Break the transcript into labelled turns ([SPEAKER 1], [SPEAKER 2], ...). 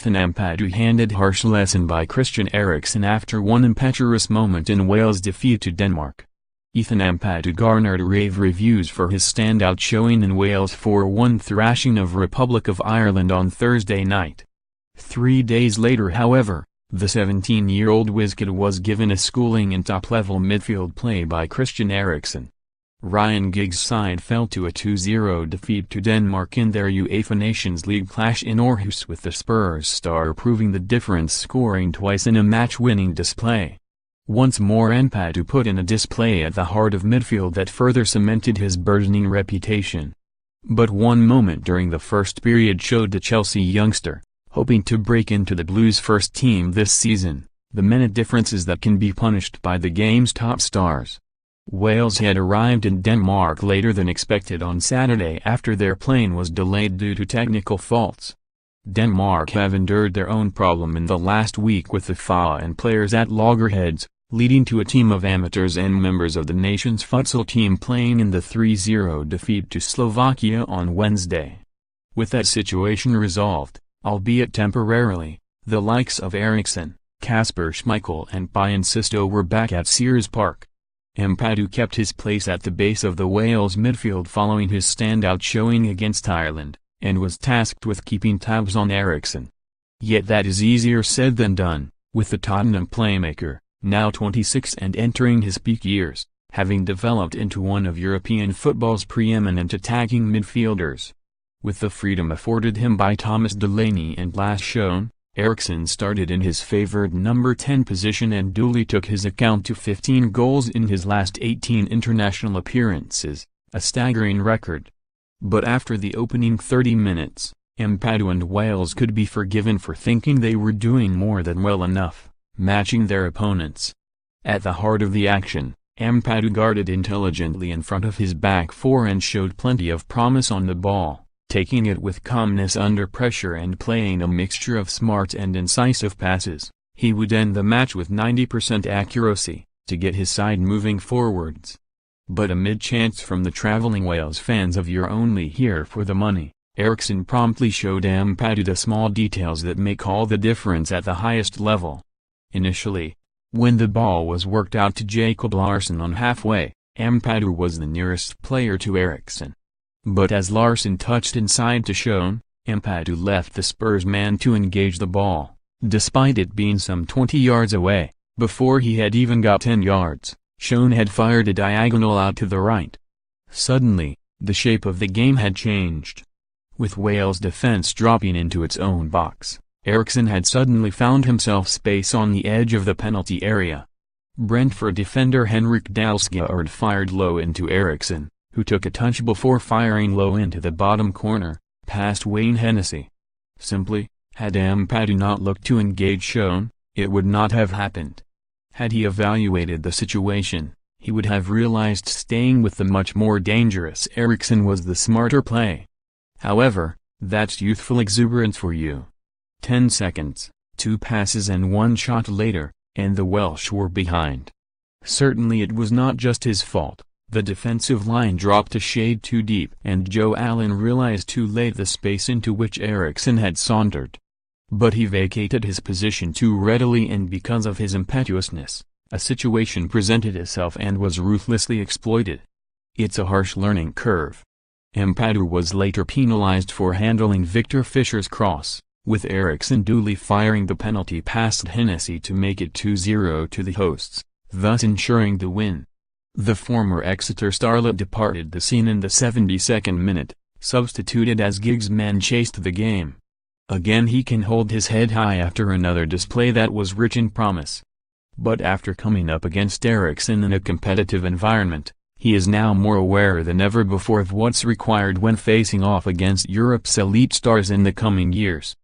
[SPEAKER 1] Ampadu handed harsh lesson by Christian Eriksen after one impetuous moment in Wales' defeat to Denmark. Ampadu garnered rave reviews for his standout showing in Wales' 4-1 thrashing of Republic of Ireland on Thursday night. 3 days later, however, the 17-year-old whizkid was given a schooling in top-level midfield play by Christian Eriksen. Ryan Giggs' side fell to a 2-0 defeat to Denmark in their UEFA Nations League clash in Aarhus, with the Spurs star proving the difference, scoring twice in a match-winning display. Once more Ampadu put in a display at the heart of midfield that further cemented his burgeoning reputation. But one moment during the first period showed the Chelsea youngster, hoping to break into the Blues' first team this season, the minute differences that can be punished by the game's top stars. Wales had arrived in Denmark later than expected on Saturday after their plane was delayed due to technical faults. Denmark have endured their own problem in the last week with the FA and players at loggerheads, leading to a team of amateurs and members of the nation's futsal team playing in the 3-0 defeat to Slovakia on Wednesday. With that situation resolved, albeit temporarily, the likes of Eriksen, Kasper Schmeichel and Ryan Sisto were back at Sears Park. Ampadu kept his place at the base of the Wales midfield following his standout showing against Ireland, and was tasked with keeping tabs on Eriksen. Yet that is easier said than done, with the Tottenham playmaker, now 26 and entering his peak years, having developed into one of European football's preeminent attacking midfielders. With the freedom afforded him by Thomas Delaney and last shown, Eriksen started in his favored number 10 position and duly took his account to 15 goals in his last 18 international appearances, a staggering record. But after the opening 30 minutes, Ampadu and Wales could be forgiven for thinking they were doing more than well enough, matching their opponents. At the heart of the action, Ampadu guarded intelligently in front of his back four and showed plenty of promise on the ball, taking it with calmness under pressure and playing a mixture of smart and incisive passes. He would end the match with 90% accuracy, to get his side moving forwards. But amid chants from the travelling Wales fans of "You're only here for the money," Eriksen promptly showed Ampadu the small details that make all the difference at the highest level. Initially, when the ball was worked out to Jacob Larsson on halfway, Ampadu was the nearest player to Eriksen. But as Larsson touched inside to Schoen, Ampadu left the Spurs man to engage the ball, despite it being some 20 yards away. Before he had even got 10 yards, Schoen had fired a diagonal out to the right. Suddenly, the shape of the game had changed. With Wales' defense dropping into its own box, Eriksen had suddenly found himself space on the edge of the penalty area. Brentford defender Henrik Dalsgaard fired low into Eriksen, who took a touch before firing low into the bottom corner, past Wayne Hennessy. Simply, had Ampadu not looked to engage Schoen, it would not have happened. Had he evaluated the situation, he would have realized staying with the much more dangerous Eriksen was the smarter play. However, that's youthful exuberance for you. 10 seconds, 2 passes and 1 shot later, and the Welsh were behind. Certainly it was not just his fault. The defensive line dropped a shade too deep and Joe Allen realized too late the space into which Eriksen had sauntered. But he vacated his position too readily, and because of his impetuousness, a situation presented itself and was ruthlessly exploited. It's a harsh learning curve. Ampadu was later penalized for handling Victor Fischer's cross, with Eriksen duly firing the penalty past Hennessy to make it 2-0 to the hosts, thus ensuring the win. The former Exeter starlet departed the scene in the 72nd minute, substituted as Giggs' men chased the game. Again he can hold his head high after another display that was rich in promise. But after coming up against Eriksen in a competitive environment, he is now more aware than ever before of what's required when facing off against Europe's elite stars in the coming years.